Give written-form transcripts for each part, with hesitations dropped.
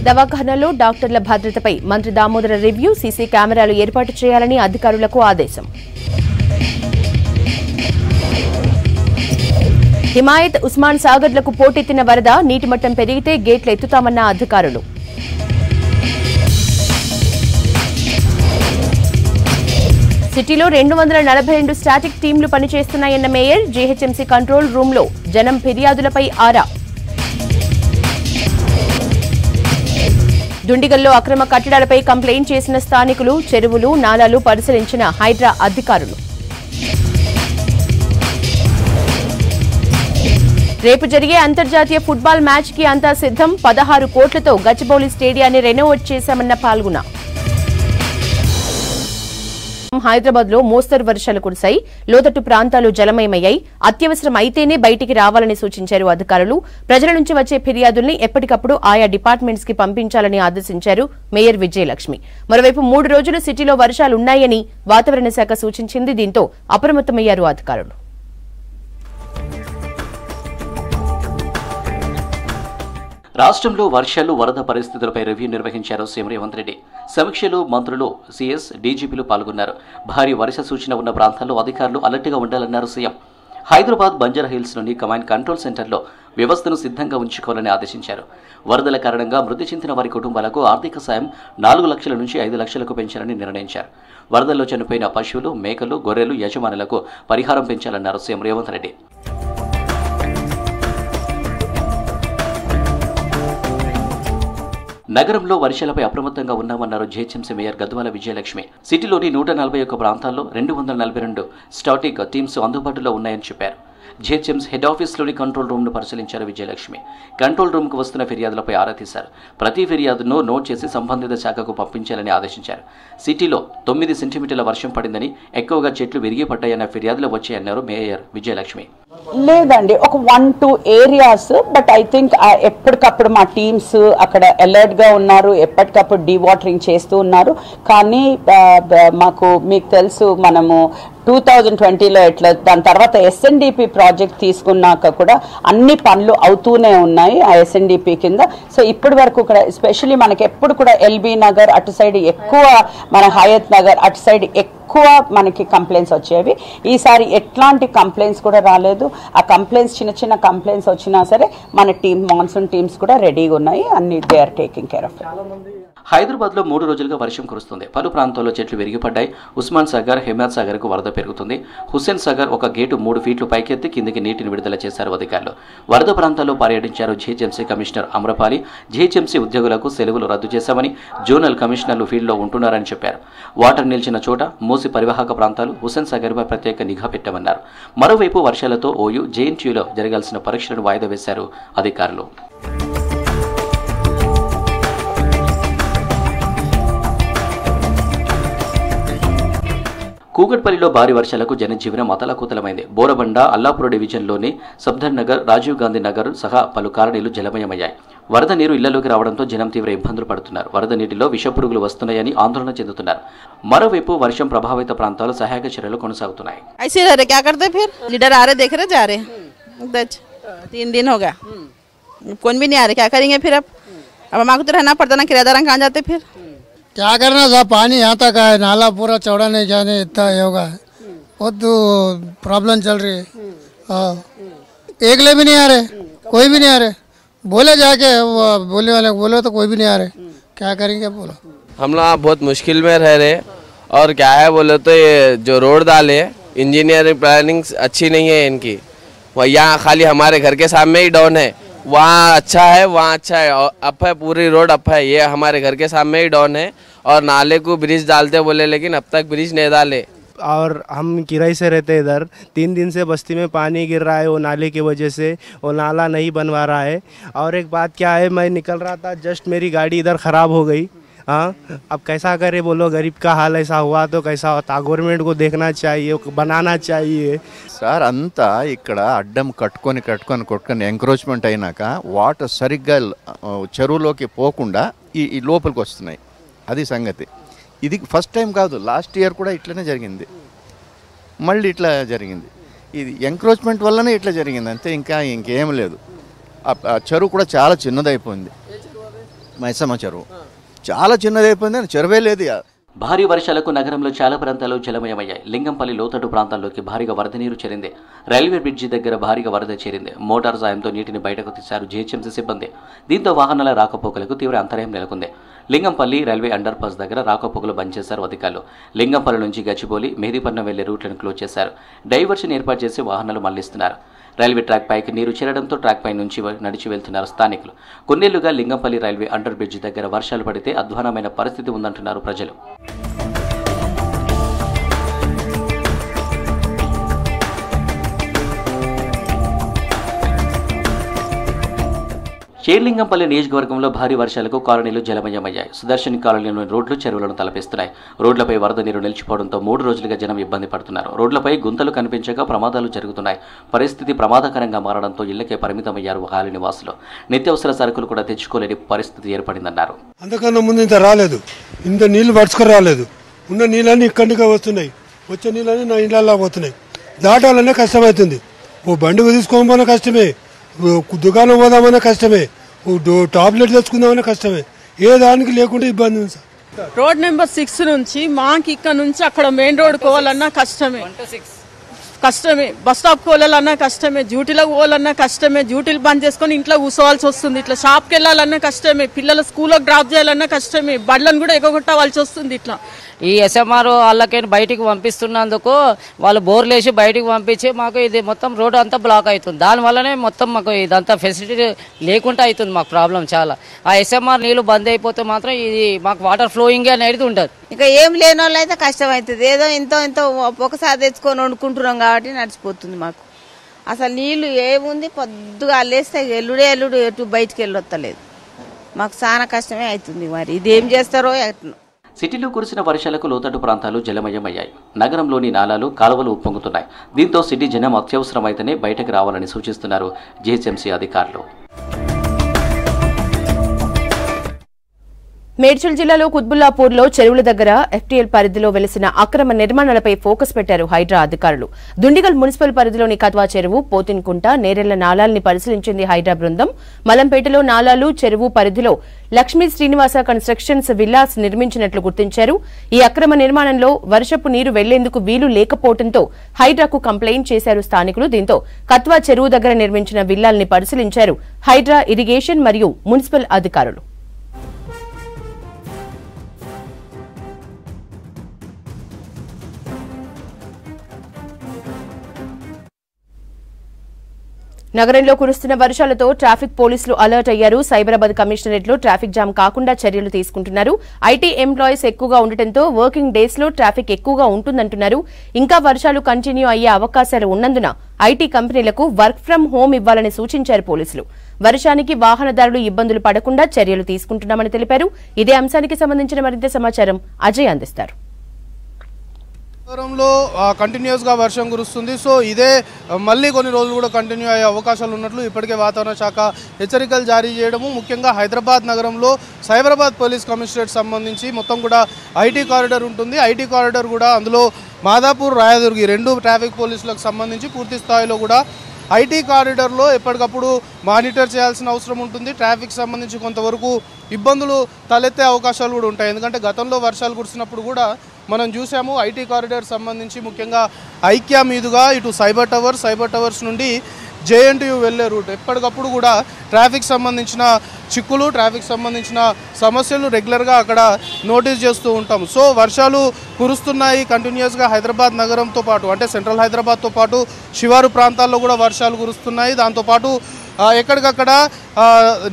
దవాఖానాలో డాక్టర్ల భద్రతపై మంత్రి దామోదర రివ్యూ, సీసీ కెమెరాలు ఏర్పాటు చేయాలని అధికారులకు ఆదేశం. హిమాయత్, ఉస్మాన్ సాగర్లకు పోటెత్తిన వరద, నీటి మట్టం పెరిగితే గేట్లు ఎత్తుతామన్న అధికారులు. సిటీలో 242 స్టాటిక్ టీంలు పనిచేస్తున్నాయన్న మేయర్. జీహెచ్ఎంసీ కంట్రోల్ రూంలో జనం ఫిర్యాదులపై ఆరా. దుండిగల్లో అక్రమ కట్టడాలపై కంప్లైంట్ చేసిన స్థానికులు, చెరువులు, నాలాలు పరిశీలించిన హైడ్రా అధికారులు. రేపు జరిగే అంతర్జాతీయ ఫుట్బాల్ మ్యాచ్ కి అంతా సిద్ధం. 16 కోట్లతో గచ్చిబౌలి స్టేడియాన్ని రెనోవేట్ చేశామన్న పాల్గొన. హైదరాబాద్ లో మోస్తరు వర్షాలు కురిశాయి. లోతట్టు ప్రాంతాలు జలమయమయ్యాయి. అత్యవసరం అయితేనే బయటికి రావాలని సూచించారు అధికారులు. ప్రజల నుంచి వచ్చే ఫిర్యాదుల్ని ఎప్పటికప్పుడు ఆయా డిపార్ట్మెంట్స్ కి పంపించాలని ఆదేశించారు మేయర్ విజయలక్ష్మి. మరోవైపు 3 రోజులు సిటీలో వర్షాలున్నాయని వాతావరణ శాఖ సూచించింది. దీంతో అప్రమత్తమయ్యారు అధికారులు. రాష్ట్రంలో వర్షాలు, వరద పరిస్థితులపై రివ్యూ నిర్వహించారు సీఎం రేవంత్ రెడ్డి. సమీక్షలో మంత్రులు, సీఎస్, డీజీపీలు పాల్గొన్నారు. భారీ వర్ష సూచన ఉన్న ప్రాంతాల్లో అధికారులు అలర్ట్గా ఉండాలన్నారు సీఎం. హైదరాబాద్ బంజారాహిల్స్లోని కమాండ్ కంట్రోల్ సెంటర్లో వ్యవస్థను సిద్ధంగా ఉంచుకోవాలని ఆదేశించారు. వరదల కారణంగా మృతి చెందిన వారి కుటుంబాలకు ఆర్థిక సాయం 4 లక్షల నుంచి 5 లక్షలకు పెంచాలని నిర్ణయించారు. వరదల్లో చనిపోయిన పశువులు, మేకలు, గొర్రెలు యజమానులకు పరిహారం పెంచాలన్నారు సీఎం రేవంత్ రెడ్డి. నగరంలో వర్షాలపై అప్రమత్తంగా ఉన్నామన్నారు జీహెచ్ఎంసీ మేయర్ గద్వాల విజయలక్ష్మి. సిటీలోని 141 ప్రాంతాల్లో 242 స్టాటిక్ టీమ్స్ అందుబాటులో ఉన్నాయని చెప్పారు. జీహెచ్ఎంసీ హెడ్ ఆఫీస్లోని కంట్రోల్ రూమ్ను పరిశీలించారు విజయలక్ష్మి. కంట్రోల్ రూమ్కు వస్తున్న ఫిర్యాదులపై ఆరా తీశారు. ప్రతి ఫిర్యాదును నోట్ చేసి సంబంధిత శాఖకు పంపించాలని ఆదేశించారు. సిటీలో 9 సెంటీమీటర్ల వర్షం పడిందని, ఎక్కువగా చెట్లు విరిగి పడ్డాయన్న ఫిర్యాదులు వచ్చాయన్నారు మేయర్ విజయలక్ష్మి. లేదండి, ఒక 1-2 ఏరియాస్, బట్ ఐ థింక్ ఎప్పటికప్పుడు మా టీమ్స్ అక్కడ అలర్ట్ గా ఉన్నారు, ఎప్పటికప్పుడు డీవాటరింగ్ చేస్తూ ఉన్నారు. కానీ మాకు మీకు తెలుసు, మనము 2020లో ఎట్లా, దాని తర్వాత ఎస్ఎన్డిపి ప్రాజెక్ట్ తీసుకున్నాక కూడా అన్ని పనులు అవుతూనే ఉన్నాయి ఆ ఎస్ఎన్డిపి కింద. సో ఇప్పటి వరకు కూడా ఎస్పెషల్లీ మనకి ఎప్పుడు కూడా ఎల్బీ నగర్ అటు సైడ్ ఎక్కువ, మన హయత్ నగర్ అటు సైడ్ ఎక్కువ మనకి కంప్లైంట్స్ వచ్చేవి. ఈసారి ఎట్లాంటి కంప్లైంట్స్ కూడా రాలేదు. ఆ కంప్లైంట్స్ చిన్న చిన్న కంప్లైంట్స్ వచ్చినా సరే మన టీమ్, మాన్సూన్ టీమ్స్ కూడా రెడీగా ఉన్నాయి. అన్ని they are taking care of. Hyderabad లో 3 రోజులుగా వర్షం కురుస్తుంది. పలు ప్రాంతాల్లో చెట్లు విరిగిపడ్డాయి. ఉస్మాన్ సాగర్, హిమాయత్ సాగర్ కు వరద పెరుగుతుంది. హుస్సేన్ సాగర్ ఒక గేటు 3 ఫీట్లు పైకెత్తి కిందికి నీటిని విడుదల చేశారు అధికారులు. వరద ప్రాంతాల్లో పర్యటించారు జీహెచ్ఎంసీ కమిషనర్ అమ్రపాలి. జీహెచ్ఎంసీ ఉద్యోగులకు సెలవులు రద్దు చేశామని, జోనల్ కమిషనర్లు ఫీల్డ్లో ఉంటున్నారని చెప్పారు. వాటర్ నిలిచిన చోట, మూసి పరివాహక ప్రాంతాలు, హుస్సేన్ సాగర్పై ప్రత్యేక నిఘా పెట్టామన్నారు. మరోవైపు వర్షాలతో ఓయూ, జేఎన్టీయూలో జరగాల్సిన పరీక్షలను వాయిదా వేశారు అధికారులు. కూకట్పల్లిలో భారీ వర్షాలకు జనజీవనం అతలాకుతలమైంది. బోరబండ, అల్లాపుర డివిజన్లోని సఫ్దర్ నగర్, రాజీవ్ గాంధీ నగర్ సహా పలు కాలనీలు జలమయమయ్యాయి. వరద నీరు ఇళ్లలోకి రావడంతో జనం తీవ్ర ఇబ్బందులు పడుతున్నారు. వరద నీటిలో విషపురుగులు వస్తున్నాయని ఆందోళన చెందుతున్నారు. మరోవైపు వర్షం ప్రభావిత ప్రాంతాల్లో సహాయక చర్యలు కొనసాగుతున్నాయి. 3 दिन हो गया, कौन भी नहीं आ रहे, क्या करेंगे फिर? अब हमारे तो रहना पड़ता ना, किराएदार कहाँ जाते फिर? क्या करना साहब, पानी यहाँ तक है, नाला पूरा चौड़ा नहीं जाने इतना होगा, बहुत तो प्रॉब्लम चल रही है. एकले भी नहीं आ रहे, कोई भी नहीं आ रहे, बोले जाके बोले वाले बोलो तो कोई भी नहीं आ रहे, क्या करेंगे बोलो. हम लोग बहुत मुश्किल में रह रहे, और क्या है बोले तो ये जो रोड डाले, इंजीनियरिंग प्लानिंग अच्छी नहीं है इनकी. यहाँ खाली हमारे घर के सामने ही डाउन है, वहाँ अच्छा है, वहाँ अच्छा है, अप है, पूरी रोड अप है. ये हमारे घर के सामने ही डाउन है, और नाले को ब्रिज डालते बोले, लेकिन अब तक ब्रिज नहीं डाले. और हम किराए से रहते इधर, 3 दिन से बस्ती में पानी गिर रहा है, वो नाले की वजह से. वो नाला नहीं बनवा रहा है. और एक बात क्या है, मैं निकल रहा था, जस्ट मेरी गाड़ी इधर ख़राब हो गई. हाँ, अब कैसा करे बोलो, गरीब का हाल ऐसा हुआ तो कैसा होता. गवर्नमेंट को देखना चाहिए, बनाना चाहिए. సార్ అంతా ఇక్కడ అడ్డం కట్టుకొని ఎంక్రోచ్మెంట్ అయినాక వాటర్ సరిగ్గా చెరువులోకి పోకుండా ఈ లోపలికి వస్తున్నాయి. అది సంగతి. ఇది ఫస్ట్ టైం కాదు, లాస్ట్ ఇయర్ కూడా ఇట్లనే జరిగింది, మళ్ళీ ఇట్లా జరిగింది. ఇది ఎంక్రోచ్మెంట్ వల్లనే ఇట్లా జరిగింది అంతే, ఇంకేం లేదు. ఆ చెరువు కూడా చాలా చిన్నదైపోయింది. మైసమ్మ చెరువు చాలా చిన్నది అయిపోయింది, చెరువే లేదు. భారీ వర్షాలకు నగరంలో చాలా ప్రాంతాలు జలమయమయ్యాయి. లింగంపల్లి లోతట్టు ప్రాంతాల్లోకి భారీగా వరద నీరు చేరింది. రైల్వే బ్రిడ్జి దగ్గర భారీగా వరద చేరింది. మోటార్ సాయంతో నీటిని బయటకు తీశారు జీహెచ్ఎంసీ సిబ్బంది. దీంతో వాహనాల రాకపోకలకు తీవ్ర అంతరాయం నెలకొంది. లింగంపల్లి రైల్వే అండర్ పాస్ దగ్గర రాకపోకలు బంద్ చేశారు అధికారులు. లింగంపల్లి నుంచి గచ్చిబౌలి, మెహదీపట్నం వెళ్లే రూట్లను క్లోజ్ చేశారు. డైవర్షన్ ఏర్పాటు చేసి వాహనాలు మళ్లిస్తున్నారు. రైల్వే ట్రాక్ పైకి నీరు చేరడంతో ట్రాక్ పై నుంచి నడిచి వెళ్తున్నారు స్థానికులు. కొన్నేళ్లుగా లింగంపల్లి రైల్వే అండర్ బ్రిడ్జి దగ్గర వర్షాలు పడితే అధ్వానమైన పరిస్థితి ఉందంటున్నారు ప్రజలు. షేర్లింగంపల్లి నియోజకవర్గంలో భారీ వర్షాలకు కాలనీలు జలమయమయ్యాయి. సుదర్శన్ కాలనీలోని రోడ్లు చెరువులను తలపిస్తున్నాయి. రోడ్లపై వరద నీరు నిలిచిపోవడంతో 3 రోజులుగా జనం ఇబ్బంది పడుతున్నారు. రోడ్లపై గుంతలు కనిపించక ప్రమాదాలు జరుగుతున్నాయి. పరిస్థితి ప్రమాదకరంగా మారడంతో ఇళ్లకే పరిమితమయ్యారు కాలనీ నివాసులు. నిత్యావసర సరుకులు కూడా తెచ్చుకోలేని పరిస్థితి ఏర్పడిందన్నారు. అంతకన్నా ముందు ఇంత రాలేదు, ఇంత నీళ్లు పడుచుకు రాలేదు. ఉన్న నీళ్ళన్నీ ఇక్కడికే వస్తున్నాయి. వచ్చే నీళ్ళన్నీ నా ఇళ్ళల్లో పోతున్నాయి. దాటాలనే కష్టమవుతుంది. ఓ బండి తీసుకోమన్నా కష్టమే, దుకాణం పోదామన్నా కష్టమే, టాబ్లెట్ తెచ్చుకుందామన్నా కష్టమే. ఏ దానికి లేకుండా ఇబ్బంది ఉంది సార్. రోడ్ నెంబర్ 6 నుంచి మాకు ఇక్కడ నుంచి అక్కడ మెయిన్ రోడ్ పోవాలన్నా కష్టమే. బస్ స్టాప్ పోవాలన్నా కష్టమే, డ్యూటీలకు పోవాలన్నా కష్టమే. డ్యూటీలు బంద్ చేసుకుని ఇంట్లో కూర్చోవాల్సి వస్తుంది. ఇట్లా షాప్కి వెళ్ళాలన్నా కష్టమే, పిల్లల స్కూల్కి డ్రాప్ చేయాలన్నా కష్టమే. బండ్లను కూడా ఎగగొట్టవలసి వస్తుంది. ఇట్లా ఈ ఎస్ఎంఆర్ వాళ్ళకి బయటికి పంపిస్తున్నందుకు వాళ్ళు బోర్లు వేసి బయటికి పంపించి మాకు ఇది మొత్తం రోడ్ అంతా బ్లాక్ అవుతుంది. దానివల్లనే మొత్తం మాకు ఇదంతా ఫెసిలిటీ లేకుండా అవుతుంది. మాకు ప్రాబ్లం చాలా. ఆ ఎస్ఎంఆర్ నీళ్లు బంద్ అయిపోతే మాత్రం ఇది మాకు వాటర్ ఫ్లోయింగ్ అనేది ఉండదు. ఇంకా ఏం లేని వాళ్ళు అయితే కష్టం అవుతుంది. ఏదో ఎంతో ఒకసారి తెచ్చుకొని వండుకుంటున్నాం కాబట్టి నడిచిపోతుంది మాకు. అసలు నీళ్లు ఏముంది, పొద్దుగా లేస్తే ఎల్లుడు ఎటు బయటికి వెళ్ళొత్తలేదు. మాకు చాలా కష్టమే అవుతుంది. మరి ఇది ఏం చేస్తారో ఎట్లా. సిటీలో కురిసిన వర్షాలకు లోతట్టు ప్రాంతాలు జలమయమయ్యాయి. నగరంలోని నాలాలు, కాలువలు ఉప్పొంగుతున్నాయి. దీంతో సిటీ జనం అత్యవసరమైతేనే బయటకు రావాలని సూచిస్తున్నారు జీహెచ్ఎంసీ అధికారులు. మేడ్చల్ జిల్లాలో కుత్బుల్లాపూర్లో చెరువుల దగ్గర ఎఫ్టీఎల్ పరిధిలో వెలిసిన అక్రమ నిర్మాణాలపై ఫోకస్ పెట్టారు హైడ్రా అధికారులు. దుండిగల్ మున్సిపల్ పరిధిలోని కత్వా చెరువు, పోతిన్కుంట, నేరెళ్ల నాలాల్ని పరిశీలించింది హైడ్రా బృందం. మలంపేటలో నాలాలు, చెరువు పరిధిలో లక్ష్మీ శ్రీనివాస కన్స్ట్రక్షన్స్ విల్లాస్ నిర్మించినట్లు గుర్తించారు. ఈ అక్రమ నిర్మాణంలో వర్షపు నీరు వెళ్లేందుకు వీలు లేకపోవడంతో హైడ్రాకు కంప్లైంట్ చేశారు స్థానికులు. దీంతో కత్వా చెరువు దగ్గర నిర్మించిన విల్లాల్ని పరిశీలించారు హైడ్రా, ఇరిగేషన్ మరియు మున్సిపల్ అధికారులు. నగరంలో కురుస్తున్న వర్షాలతో ట్రాఫిక్ పోలీసులు అలర్ట్ అయ్యారు. సైబరాబాద్ కమిషనరేట్లో ట్రాఫిక్ జామ్ కాకుండా చర్యలు తీసుకుంటున్నారు. ఐటీ ఎంప్లాయీస్ ఎక్కువగా ఉండటంతో వర్కింగ్ డేస్ లో ట్రాఫిక్ ఎక్కువగా ఉంటుందంటున్నారు. ఇంకా వర్షాలు కంటిన్యూ అయ్యే అవకాశాలు ఉన్నందున ఐటీ కంపెనీలకు వర్క్ ఫ్రం హోం ఇవ్వాలని సూచించారు పోలీసులు. వర్షానికి వాహనదారులు ఇబ్బందులు పడకుండా చర్యలు తీసుకుంటున్నామని తెలిపారు. ఇదే అంశానికి సంబంధించిన మరింత సమాచారం అజయ్ అందిస్తారు. నగరంలో కంటిన్యూస్గా వర్షం కురుస్తుంది. సో ఇదే మళ్ళీ కొన్ని రోజులు కూడా కంటిన్యూ అయ్యే అవకాశాలు ఉన్నట్లు ఇప్పటికే వాతావరణ శాఖ హెచ్చరికలు జారీ చేయడము. ముఖ్యంగా హైదరాబాద్ నగరంలో సైబరాబాద్ పోలీస్ కమిషనరేట్ సంబంధించి మొత్తం కూడా ఐటీ కారిడార్ ఉంటుంది. ఐటీ కారిడార్ కూడా అందులో మాదాపూర్, రాయదుర్గి 2 ట్రాఫిక్ పోలీసులకు సంబంధించి పూర్తి స్థాయిలో కూడా ఐటీ కారిడార్లో ఎప్పటికప్పుడు మానిటర్ చేయాల్సిన అవసరం ఉంటుంది. ట్రాఫిక్ సంబంధించి కొంతవరకు ఇబ్బందులు తలెత్తే అవకాశాలు కూడా ఉంటాయి. ఎందుకంటే గతంలో వర్షాలు కురిసినప్పుడు కూడా మనం చూసాము ఐటీ కారిడార్ సంబంధించి ముఖ్యంగా ఐక్యా మీదుగా ఇటు సైబర్ టవర్స్ నుండి జేఎన్టీయూ వెళ్లే రూట్ ఎప్పటికప్పుడు కూడా ట్రాఫిక్ సంబంధించిన చిక్కులు, ట్రాఫిక్ సంబంధించిన సమస్యలు రెగ్యులర్గా అక్కడ నోటీస్ చేస్తూ ఉంటాం. సో వర్షాలు కురుస్తున్నాయి కంటిన్యూస్గా హైదరాబాద్ నగరంతో పాటు, అంటే సెంట్రల్ హైదరాబాద్తో పాటు శివారు ప్రాంతాల్లో కూడా వర్షాలు కురుస్తున్నాయి. దాంతోపాటు ఎక్కడికక్కడ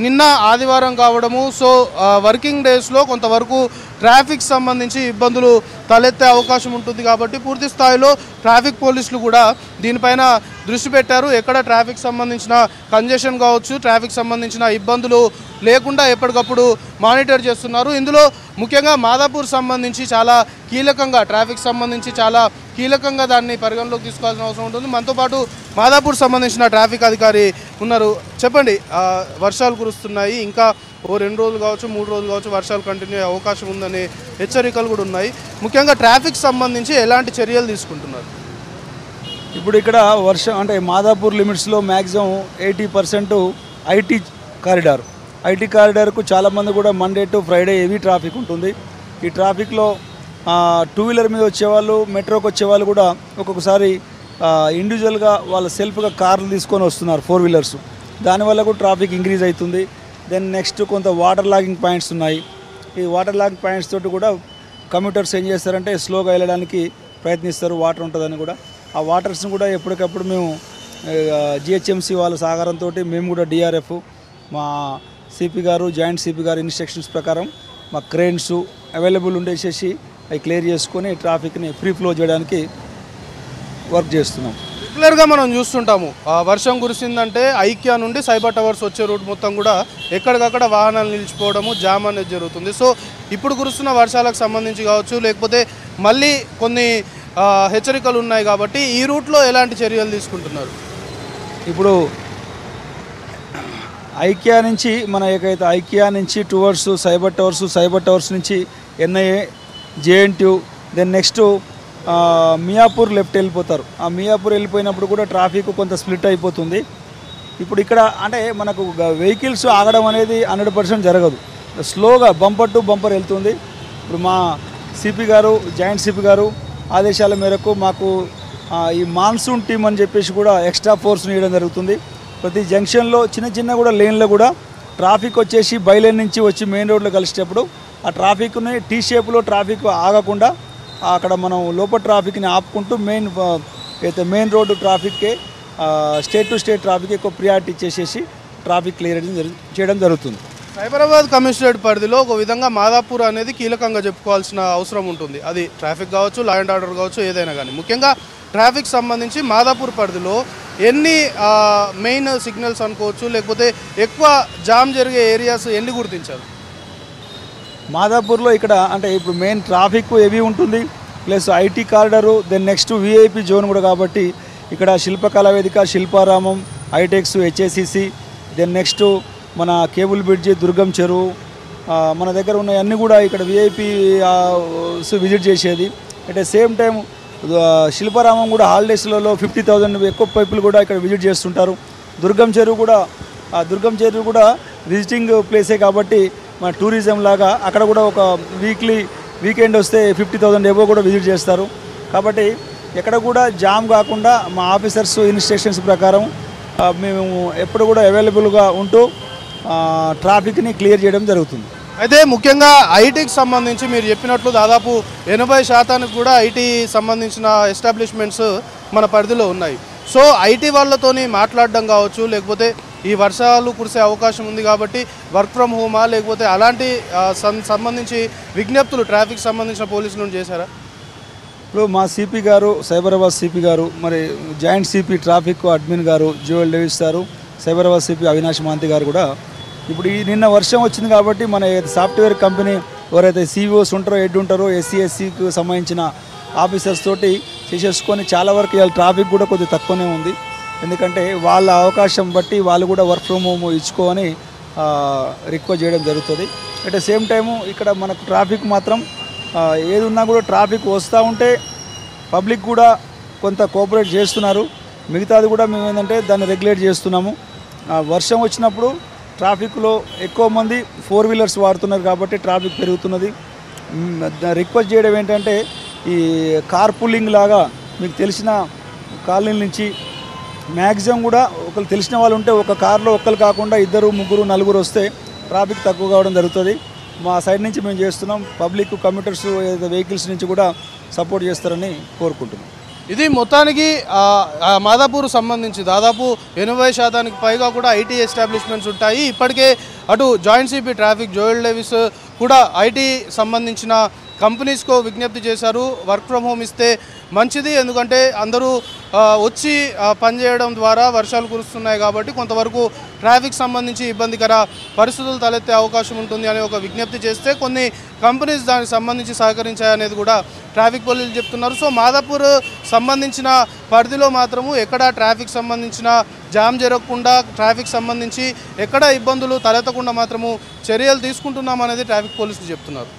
నిన్న ఆదివారం కావడము, సో వర్కింగ్ డేస్లో కొంతవరకు ట్రాఫిక్ సంబంధించి ఇబ్బందులు తలెత్తే అవకాశం ఉంటుంది. కాబట్టి పూర్తి స్థాయిలో ట్రాఫిక్ పోలీసులు కూడా దీనిపైన దృష్టి పెట్టారు. ఎక్కడ ట్రాఫిక్ సంబంధించిన కంజెషన్ కావచ్చు, ట్రాఫిక్ సంబంధించిన ఇబ్బందులు లేకుండా ఎప్పటికప్పుడు మానిటర్ చేస్తున్నారు. ఇందులో ముఖ్యంగా మాదాపూర్ సంబంధించి చాలా కీలకంగా, ట్రాఫిక్ సంబంధించి చాలా కీలకంగా దాన్ని పరిగణలోకి తీసుకోవాల్సిన అవసరం ఉంటుంది. మనతో పాటు మాదాపూర్ సంబంధించిన ట్రాఫిక్ అధికారి ఉన్నారు. చెప్పండి, వర్షాలు కురుస్తున్నాయి, ఇంకా 2 రోజులు కావచ్చు, 3 రోజులు కావచ్చు వర్షాలు కంటిన్యూ అయ్యే అవకాశం ఉందనే హెచ్చరికలు కూడా ఉన్నాయి. ముఖ్యంగా ట్రాఫిక్ సంబంధించి ఎలాంటి చర్యలు తీసుకుంటున్నారు? ఇప్పుడు ఇక్కడ వర్షం అంటే మాదాపూర్ లిమిట్స్లో మ్యాక్సిమం 80% ఐటీ కారిడార్, ఐటీ కారిడార్కు చాలామంది కూడా Monday to Friday heavy traffic ఉంటుంది. ఈ ట్రాఫిక్లో 2 వీలర్ మీద వచ్చేవాళ్ళు, మెట్రోకి వచ్చేవాళ్ళు కూడా ఒక్కొక్కసారి ఇండివిజువల్గా వాళ్ళ సెల్ఫ్గా కార్లు తీసుకొని వస్తున్నారు 4 వీలర్స్. దానివల్ల కూడా ట్రాఫిక్ ఇంక్రీజ్ అవుతుంది. దెన్ నెక్స్ట్ కొంత వాటర్ లాగింగ్ పాయింట్స్ ఉన్నాయి. ఈ వాటర్ లాగింగ్ పాయింట్స్ తోటి కూడా కమ్యూటర్స్ ఏం చేస్తారంటే స్లోగా వెళ్ళడానికి ప్రయత్నిస్తారు, వాటర్ ఉంటుందని కూడా. ఆ వాటర్స్ని కూడా ఎప్పటికప్పుడు మేము జిహెచ్ఎంసీ వాళ్ళ సహకారంతో మేము కూడా డిఆర్ఎఫ్ మా సిపి గారు, జాయింట్ సిపి గారు ఇన్స్ట్రక్షన్స్ ప్రకారం మా క్రెయిన్స్ అవైలబుల్ ఉండేసేసి అవి క్లియర్ చేసుకొని ట్రాఫిక్ని ఫ్రీ ఫ్లో చేయడానికి వర్క్ చేస్తున్నాం. రెగ్యులర్గా మనం చూస్తుంటాము వర్షం కురిసిందంటే ఐక్యా నుండి సైబర్ టవర్స్ వచ్చే రూట్ మొత్తం కూడా ఎక్కడికక్కడ వాహనాలు నిలిచిపోవడము, జామ్ అనేది జరుగుతుంది. సో ఇప్పుడు కురుస్తున్న వర్షాలకు సంబంధించి కావచ్చు, లేకపోతే మళ్ళీ కొన్ని హెచ్చరికలు ఉన్నాయి కాబట్టి ఈ రూట్లో ఎలాంటి చర్యలు తీసుకుంటున్నారు? ఇప్పుడు ఐక్యా నుంచి మన ఏకైతే ఐక్యా నుంచి టువర్డ్స్ సైబర్ టవర్స్ నుంచి NIA, JNTU, then next Miyapur left వెళ్ళిపోతారు. ఆ మియాపూర్ వెళ్ళిపోయినప్పుడు కూడా ట్రాఫిక్ కొంత స్ప్లిట్ అయిపోతుంది. ఇప్పుడు ఇక్కడ అంటే మనకు వెహికల్స్ ఆగడం అనేది 100% జరగదు, స్లోగా బంపర్ టు బంపర్ వెళ్తుంది. ఇప్పుడు మా సిపి గారు, జాయింట్ సిపి గారు ఆదేశాల మేరకు మాకు ఈ మాన్సూన్ టీమ్ అని చెప్పేసి కూడా ఎక్స్ట్రా ఫోర్స్ ఇవ్వడం జరుగుతుంది. ప్రతి జంక్షన్లో చిన్న కూడా లేన్లో కూడా ట్రాఫిక్ వచ్చేసి బైలేన్ నుంచి వచ్చి మెయిన్ రోడ్లో కలిసేటప్పుడు ఆ ట్రాఫిక్ని టీ షేప్లో ట్రాఫిక్ ఆగకుండా అక్కడ మనం లోపల ట్రాఫిక్ని ఆపుకుంటూ మెయిన్ రోడ్డు ట్రాఫిక్కే స్టేట్ టు స్టేట్ ట్రాఫిక్ ఎక్కువ ప్రియారిటీ ఇచ్చేసేసి ట్రాఫిక్ క్లియర్ చేయడం జరుగుతుంది. సైబరాబాద్ కమిషనరేట్ పరిధిలో ఒక విధంగా మాదాపూర్ అనేది కీలకంగా చెప్పుకోవాల్సిన అవసరం ఉంటుంది. అది ట్రాఫిక్ కావచ్చు, లా అండ్ ఆర్డర్ కావచ్చు, ఏదైనా కానీ. ముఖ్యంగా ట్రాఫిక్ సంబంధించి మాదాపూర్ పరిధిలో ఎన్ని మెయిన్ సిగ్నల్స్ అనుకోవచ్చు, లేకపోతే ఎక్కువ జామ్ జరిగే ఏరియాస్ ఎన్ని గుర్తించారు? మాదాపూర్లో ఇక్కడ అంటే ఇప్పుడు మెయిన్ ట్రాఫిక్ హెవీ ఉంటుంది, plus IT corridor, then next VIP zone కూడా కాబట్టి ఇక్కడ Shilpakala Vedika, Shilparamam, HITEX, HACC, then next మన కేబుల్ బ్రిడ్జి, దుర్గం చెరువు, మన దగ్గర ఉన్న అన్నీ కూడా ఇక్కడ విఐపి విజిట్ చేసేది. At the same time Shilparamam కూడా హాలిడేస్లలో 50,000 ఎక్కువ పీపుల్ కూడా ఇక్కడ విజిట్ చేస్తుంటారు. దుర్గం చెరువు కూడా విజిటింగ్ ప్లేసే కాబట్టి మన టూరిజం లాగా అక్కడ కూడా ఒక వీకెండ్ వస్తే 50,000 ఎబో కూడా విజిట్ చేస్తారు. కాబట్టి ఎక్కడ కూడా జామ్ కాకుండా మా ఆఫీసర్స్ ఇన్స్ట్రక్షన్స్ ప్రకారం మేము ఎప్పుడు కూడా అవైలబుల్గా ఉంటూ ట్రాఫిక్ని క్లియర్ చేయడం జరుగుతుంది. అయితే ముఖ్యంగా ఐటీకి సంబంధించి మీరు చెప్పినట్లు దాదాపు 80% కూడా ఐటీ సంబంధించిన ఎస్టాబ్లిష్మెంట్స్ మన పరిధిలో ఉన్నాయి. సో ఐటీ వాళ్ళతోని మాట్లాడడం కావచ్చు, లేకపోతే ఈ వర్షాలు కురిసే అవకాశం ఉంది కాబట్టి వర్క్ ఫ్రమ్ హోమా, లేకపోతే అలాంటి సంబంధించి విజ్ఞప్తులు ట్రాఫిక్ సంబంధించిన పోలీసుల నుండి చేశారా? ఇప్పుడు మా సిపి గారు, సైబరాబాద్ సిపి గారు, మరి జాయింట్ సిపి ట్రాఫిక్ అడ్మిన్ గారు జోయల్ డేవిస్ గారు, సైబరాబాద్ సిపి అవినాష్ మాంతి గారు కూడా ఇప్పుడు ఈ నిన్న వర్షం వచ్చింది కాబట్టి మన సాఫ్ట్వేర్ కంపెనీ ఎవరైతే సిఇఓస్ ఉంటారో, హెడ్ ఉంటారో, ఎస్సీకి సంబంధించిన ఆఫీసర్స్ తోటి చేసేసుకొని చాలా వరకు ఇవాళ ట్రాఫిక్ కూడా కొద్దిగా తక్కువనే ఉంది. ఎందుకంటే వాళ్ళ అవకాశం బట్టి వాళ్ళు కూడా వర్క్ ఫ్రమ్ హోమ్ ఇచ్చుకోని రిక్వెస్ట్ చేయడం జరుగుతుంది. అట్ ద సేమ్ టైము ఇక్కడ మనకు ట్రాఫిక్ మాత్రం ఏది ఉన్నా కూడా ట్రాఫిక్ వస్తూ ఉంటే పబ్లిక్ కూడా కొంత కోఆపరేట్ చేస్తున్నారు. మిగతాది కూడా మేము ఏంటంటే దాన్ని రెగ్యులేట్ చేస్తున్నాము. వర్షం వచ్చినప్పుడు ట్రాఫిక్లో ఎక్కువ మంది 4 వీలర్స్ వాడుతున్నారు కాబట్టి ట్రాఫిక్ పెరుగుతున్నది. రిక్వెస్ట్ చేయడం ఏంటంటే ఈ కార్ పుల్లింగ్ లాగా మీకు తెలిసిన కాలనీల నుంచి మ్యాక్సిమం కూడా ఒకరు తెలిసిన వాళ్ళు ఉంటే ఒక కార్లో ఒక్కరు కాకుండా 2, 3, 4 వస్తే ట్రాఫిక్ తక్కువ కావడం జరుగుతుంది. మా సైడ్ నుంచి మేము చేస్తున్నాం. పబ్లిక్, కమ్యూటర్స్, వెహికల్స్ నుంచి కూడా సపోర్ట్ చేస్తారని కోరుకుంటున్నాం. ఇది మొత్తానికి మాదాపూర్ సంబంధించి దాదాపు 80% పైగా కూడా ఐటీ ఎస్టాబ్లిష్మెంట్స్ ఉంటాయి. ఇప్పటికే అటు joint CP traffic Joel Davis కూడా ఐటీ సంబంధించిన కంపెనీస్కు విజ్ఞప్తి చేశారు. వర్క్ ఫ్రమ్ హోమ్ ఇస్తే మంచిది, ఎందుకంటే అందరూ వచ్చి పనిచేయడం ద్వారా వర్షాలు కురుస్తున్నాయి కాబట్టి కొంతవరకు ట్రాఫిక్ సంబంధించి ఇబ్బందికర పరిస్థితులు తలెత్తే అవకాశం ఉంటుంది అని ఒక విజ్ఞప్తి చేస్తే కొన్ని కంపెనీస్ దానికి సంబంధించి సహకరించాయనేది కూడా ట్రాఫిక్ పోలీసులు చెప్తున్నారు. సో మాదాపూర్ సంబంధించిన పరిధిలో మాత్రము ఎక్కడ ట్రాఫిక్ సంబంధించిన జామ్ జరగకుండా, ట్రాఫిక్ సంబంధించి ఎక్కడ ఇబ్బందులు తలెత్తకుండా మాత్రము చర్యలు తీసుకుంటున్నామనేది ట్రాఫిక్ పోలీసులు చెప్తున్నారు.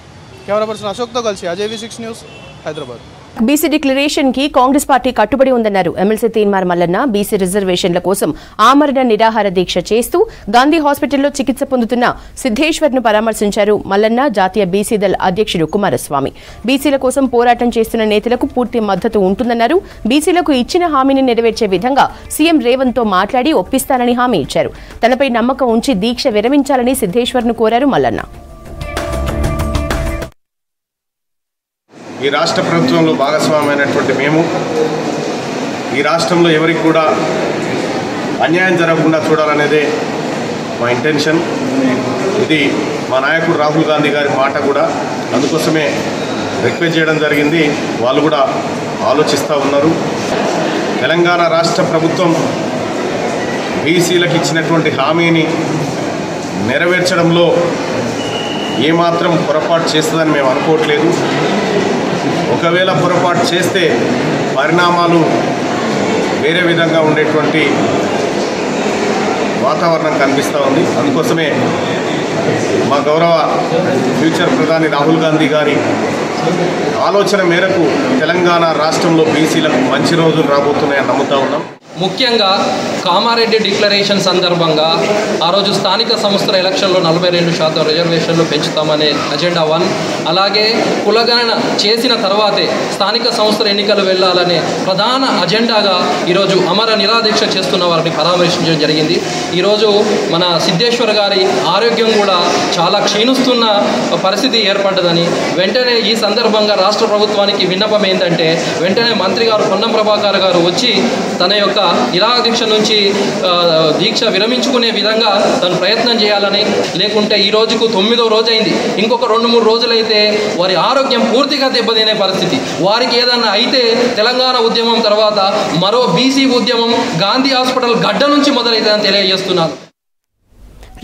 కెమెరా పర్సన్ అశోక్తో కలిసి Ajay V6 news, Hyderabad. BC declaration కి కాంగ్రెస్ పార్టీ కట్టుబడి ఉందన్నారు ఎమ్మెల్సీ తీన్మార్ మల్లన్న. బీసీ రిజర్వేషన్ల కోసం ఆమరణ నిరాహార దీక్ష చేస్తూ గాంధీ హాస్పిటల్లో చికిత్స పొందుతున్న సిద్ధేశ్వర్ ను పరామర్శించారు మల్లన్న. జాతీయ బీసీ దళ అధ్యక్షుడు కుమారస్వామి బీసీల కోసం పోరాటం చేస్తున్న నేతలకు పూర్తి మద్దతు ఉంటుందన్నారు. బీసీలకు ఇచ్చిన హామీని నెరవేర్చే విధంగా సీఎం రేవంత్ తో మాట్లాడి ఒప్పిస్తానని హామీ ఇచ్చారు. తనపై నమ్మకం ఉంచి దీక్ష విరమించాలని సిద్ధేశ్వర్ ను కోరారు మల్లన్న. ఈ రాష్ట్ర ప్రభుత్వంలో భాగస్వామైనటువంటి మేము ఈ రాష్ట్రంలో ఎవరికి కూడా అన్యాయం జరగకుండా చూడాలనేదే మా ఇంటెన్షన్. ఇది మా నాయకుడు రాహుల్ గాంధీ గారి మాట కూడా, అందుకోసమే రిక్వెస్ట్ చేయడం జరిగింది. వాళ్ళు కూడా ఆలోచిస్తూ ఉన్నారు. తెలంగాణ రాష్ట్ర ప్రభుత్వం బీసీలకు ఇచ్చినటువంటి హామీని నెరవేర్చడంలో ఏమాత్రం పొరపాటు చేస్తుందని మేము అనుకోవట్లేదు. ఒకవేళ పొరపాటు చేస్తే పరిణామాలు వేరే విధంగా ఉండేటువంటి వాతావరణం కనిపిస్తూ ఉంది. అందుకోసమే మా గౌరవ ఫ్యూచర్ ప్రధాని రాహుల్ గాంధీ గారి ఆలోచన మేరకు తెలంగాణ రాష్ట్రంలో బీసీలకు మంచి రోజులు రాబోతున్నాయని నమ్ముతా ఉన్నాం. ముఖ్యంగా కామారెడ్డి డిక్లరేషన్ సందర్భంగా ఆ రోజు స్థానిక సంస్థల ఎలక్షన్లో 42% రిజర్వేషన్లు పెంచుతామనే అజెండా 1, అలాగే కులగణన చేసిన తర్వాతే స్థానిక సంస్థల ఎన్నికలు వెళ్లాలనే ప్రధాన అజెండాగా ఈరోజు అమర నిరాదీక్ష చేస్తున్న వారిని పరామర్శించడం జరిగింది. ఈరోజు మన సిద్ధేశ్వర్ గారి ఆరోగ్యం కూడా చాలా క్షీణిస్తున్న పరిస్థితి ఏర్పడ్డదని, వెంటనే ఈ సందర్భంగా రాష్ట్ర ప్రభుత్వానికి విన్నపం ఏంటంటే వెంటనే మంత్రి గారు పొన్నం ప్రభాకర్ గారు వచ్చి తన యొక్క నిరాదీక్ష నుంచి దీక్ష విరమించుకునే విధంగా తను ప్రయత్నం చేయాలని, లేకుంటే ఈ రోజుకు 9వ రోజైంది, ఇంకొక 2-3 రోజులైతే వారి ఆరోగ్యం పూర్తిగా దెబ్బతినే పరిస్థితి. వారికి ఏదన్నా అయితే తెలంగాణ ఉద్యమం తర్వాత మరో బీసీ ఉద్యమం గాంధీ హాస్పిటల్ గడ్డ నుంచి మొదలైతుందని తెలియజేస్తున్నాను.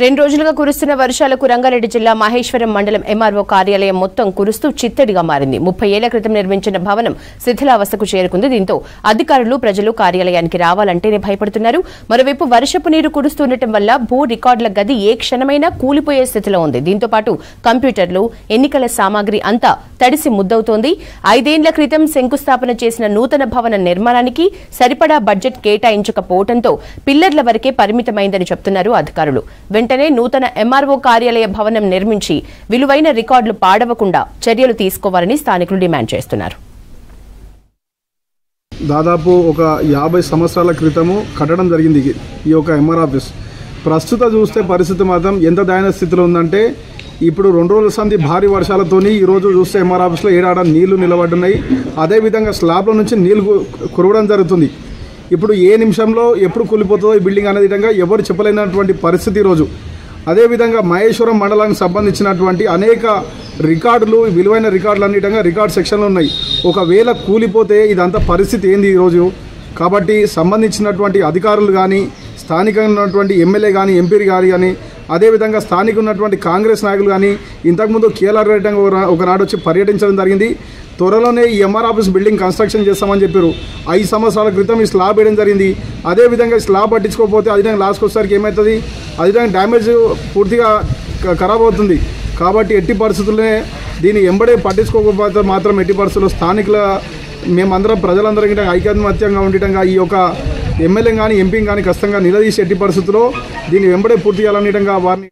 2 రోజులుగా కురుస్తున్న వర్షాలకు రంగారెడ్డి జిల్లా మహేశ్వరం మండలం ఎంఆర్ఓ కార్యాలయం మొత్తం కురుస్తూ చిత్తడిగా మారింది. 30 ఏళ్ల క్రితం నిర్మించిన భవనం శిథిలావస్థకు చేరుకుంది. దీంతో అధికారులు, ప్రజలు కార్యాలయానికి రావాలంటేనే భయపడుతున్నారు. మరోవైపు వర్షపు నీరు కురుస్తుండటం వల్ల భూ రికార్డుల గది ఏ క్షణమైనా కూలిపోయే స్థితిలో ఉంది. దీంతో పాటు కంప్యూటర్లు, ఎన్నికల సామాగ్రి అంతా తడిసి ముద్దవుతోంది. 5 ఏళ్ల క్రితం శంకుస్థాపన చేసిన నూతన భవన నిర్మాణానికి సరిపడా బడ్జెట్ కేటాయించకపోవడంతో పిల్లర్ల వరకే పరిమితమైందని చెప్తున్నారు అధికారులు. వెంటనే నూతన ఎంఆర్ఓ కార్యాలయ భవనం నిర్మించి విలువైన రికార్డులు పాడవకుండా చర్యలు తీసుకోవాలని స్థానికులు డిమాండ్ చేస్తున్నారు. దాదాపు ఒక 50 సంవత్సరాల క్రితము కట్టడం జరిగింది ఈ యొక్క ఎంఆర్ ఆఫీస్. ప్రస్తుతం చూస్తే పరిస్థితి మాత్రం ఎంత దయనీయ స్థితిలో ఉందంటే, ఇప్పుడు 2 రోజుల సంది భారీ వర్షాలతోని ఈరోజు చూస్తే ఎంఆర్ ఆఫీస్లో ఏడాడ నీళ్లు నిలబడున్నాయి. అదేవిధంగా స్లాబ్ల నుంచి నీళ్లు కురవడం జరుగుతుంది. ఇప్పుడు ఏ నిమిషంలో ఎప్పుడు కూలిపోతుందో ఈ బిల్డింగ్ అనే విధంగా ఎవరు చెప్పలేనటువంటి పరిస్థితి ఈరోజు. అదేవిధంగా మహేశ్వరం మండలానికి సంబంధించినటువంటి అనేక రికార్డులు, విలువైన రికార్డులు అన్నిటిగా రికార్డ్ సెక్షన్లు ఉన్నాయి. ఒకవేళ కూలిపోతే ఇదంతా పరిస్థితి ఏంది ఈరోజు? కాబట్టి సంబంధించినటువంటి అధికారులు కానీ, స్థానికంగా ఉన్నటువంటి ఎమ్మెల్యే కానీ, ఎంపీ గారు కానీ, అదేవిధంగా స్థానిక ఉన్నటువంటి కాంగ్రెస్ నాయకులు కానీ ఇంతకుముందు కేఎల్ఆర్ ఒకనాడు వచ్చి పర్యటించడం జరిగింది. త్వరలోనే ఈ ఎంఆర్ ఆఫీస్ బిల్డింగ్ కన్స్ట్రక్షన్ చేస్తామని చెప్పారు. 5 సంవత్సరాల క్రితం ఈ స్లాబ్ వేయడం జరిగింది. అదేవిధంగా స్లాబ్ పట్టించుకోకపోతే అది లాస్ట్కి వచ్చేసరికి ఏమవుతుంది, అది డ్యామేజ్ పూర్తిగా ఖరాబ్ అవుతుంది. కాబట్టి ఎట్టి పరిస్థితుల్లోనే దీన్ని ఎంబడే పట్టించుకోకపోతే మాత్రం ఎట్టి పరిస్థితుల్లో స్థానికుల మేమందరం ప్రజలందరం ఐకమత్యంగా ఉండటంగా ఈ యొక్క ఎమ్మెల్యే కానీ, ఎంపీ కానీ ఖచ్చితంగా నిలదీసి ఎట్టి పరిస్థితుల్లో దీన్ని వెంబడే పూర్తి చేయాలనేటంగా వారిని.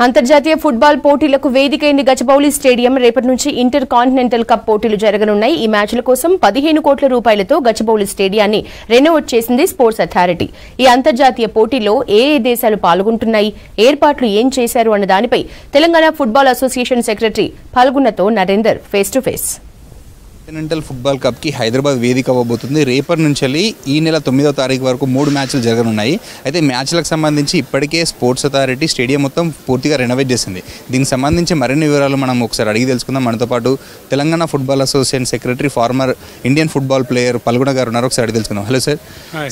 అంతర్జాతీయ ఫుట్బాల్ పోటీలకు వేదికైంది గచ్చిబౌలి స్టేడియం. రేపటి నుంచి ఇంటర్ కాంటినెంటల్ కప్ పోటీలు జరగనున్నాయి. ఈ మ్యాచ్ల కోసం 15 కోట్ల రూపాయలతో గచ్చిబౌలి స్టేడియాన్ని రెనోవేట్ చేసింది స్పోర్ట్స్ అథారిటీ. ఈ అంతర్జాతీయ పోటీలో ఏ దేశాలు పాల్గొంటున్నాయి, ఏర్పాట్లు ఏం చేశారు అన్న దానిపై తెలంగాణ ఫుట్బాల్ అసోసియేషన్ సెక్రటరీ ఫల్గుణతో Narender face to face. Continental football కప్కి హైదరాబాద్ వేదిక అవ్వబోతుంది. రేపటి నుంచి ఈ నెల 9వ తారీఖు వరకు 3 మ్యాచ్లు జరగనున్నాయి. అయితే మ్యాచ్లకు సంబంధించి ఇప్పటికే స్పోర్ట్స్ అథారిటీ స్టేడియం మొత్తం పూర్తిగా రెనోవేట్ చేసింది. దీనికి సంబంధించి మరిన్ని వివరాలు మనం ఒకసారి అడిగి తెలుసుకుందాం. మనతో పాటు Telangana football association secretary, former Indian football player Phalguna garu ఉన్నారు. ఒకసారి అడిగి తెలుసుకుందాం. Hello sir.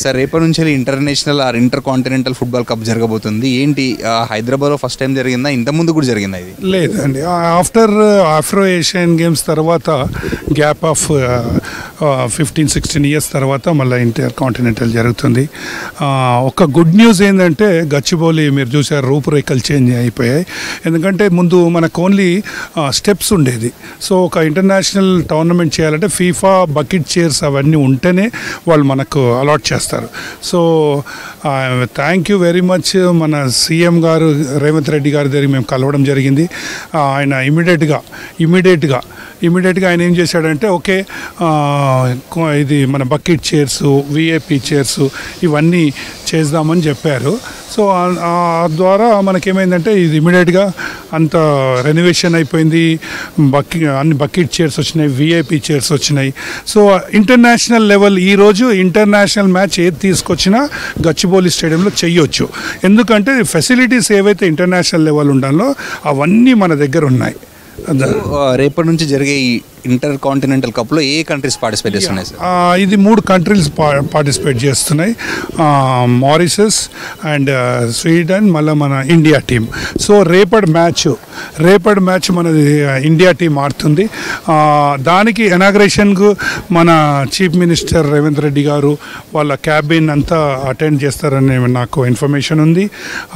సార్, రేపటి నుంచి international inter continental football cup జరగబోతుంది. ఏంటి హైదరాబాద్లో ఫస్ట్ టైం జరిగిందా, ఇంతకుముందు కూడా జరిగిందా? ఇది లేదండి, ఆఫ్రో ఏషియన్ గేమ్స్ తర్వాత గ్యాప్ గ్యాప్ ఆఫ్ 15-16 ఇయర్స్ తర్వాత మళ్ళీ ఇంటర్ కాంటినెంటల్ జరుగుతుంది. ఒక గుడ్ న్యూస్ ఏంటంటే గచ్చిబౌలి మీరు చూసారు రూపురేఖలు చేంజ్ అయిపోయాయి. ఎందుకంటే ముందు మనకు ఓన్లీ స్టెప్స్ ఉండేది. సో ఒక ఇంటర్నేషనల్ టోర్నమెంట్ చేయాలంటే ఫీఫా బకెట్ చైర్స్ అవన్నీ ఉంటేనే వాళ్ళు మనకు అలాట్ చేస్తారు. So thank you very much. మన సీఎం గారు రేవంత్ రెడ్డి గారి దగ్గర మేము కలవడం జరిగింది. ఆయన ఇమీడియట్గా ఆయన ఏం చేశాడంటే ఓకే ఇది మన బకెట్ చైర్స్ విఐపి చైర్స్ ఇవన్నీ చేద్దామని చెప్పారు. సో ద్వారా మనకేమైందంటే ఇది ఇమీడియట్గా అంత రెనోవేషన్ అయిపోయింది. అన్ని బకెట్ చైర్స్ వచ్చినాయి, విఐపి చైర్స్ వచ్చినాయి. సో ఇంటర్నేషనల్ లెవెల్ ఈరోజు ఇంటర్నేషనల్ మ్యాచ్ ఏది తీసుకొచ్చినా గచ్చిబౌలి స్టేడియంలో చెయ్యొచ్చు. ఎందుకంటే ఫెసిలిటీస్ ఏవైతే ఇంటర్నేషనల్ లెవెల్ ఉండాలో అవన్నీ మన దగ్గర ఉన్నాయి. రేపటి నుంచి జరిగే ఈ ఇంటర్ కాంటినెంటల్ కప్లో ఏ కంట్రీస్ పార్టిసిపేట్ చేస్తున్నాయి సార్? ఇది 3 కంట్రీస్ పార్టిసిపేట్ చేస్తున్నాయి, మారిషస్ అండ్ స్వీడన్, మళ్ళీ మన ఇండియా టీం. సో రేపటి మ్యాచ్ మనది ఇండియా టీం ఆడుతుంది. దానికి ఇనాగ్రేషన్కు మన చీఫ్ మినిస్టర్ రేవంత్ రెడ్డి గారు వాళ్ళ క్యాబిన్ అంతా అటెండ్ చేస్తారని నాకు ఇన్ఫర్మేషన్ ఉంది.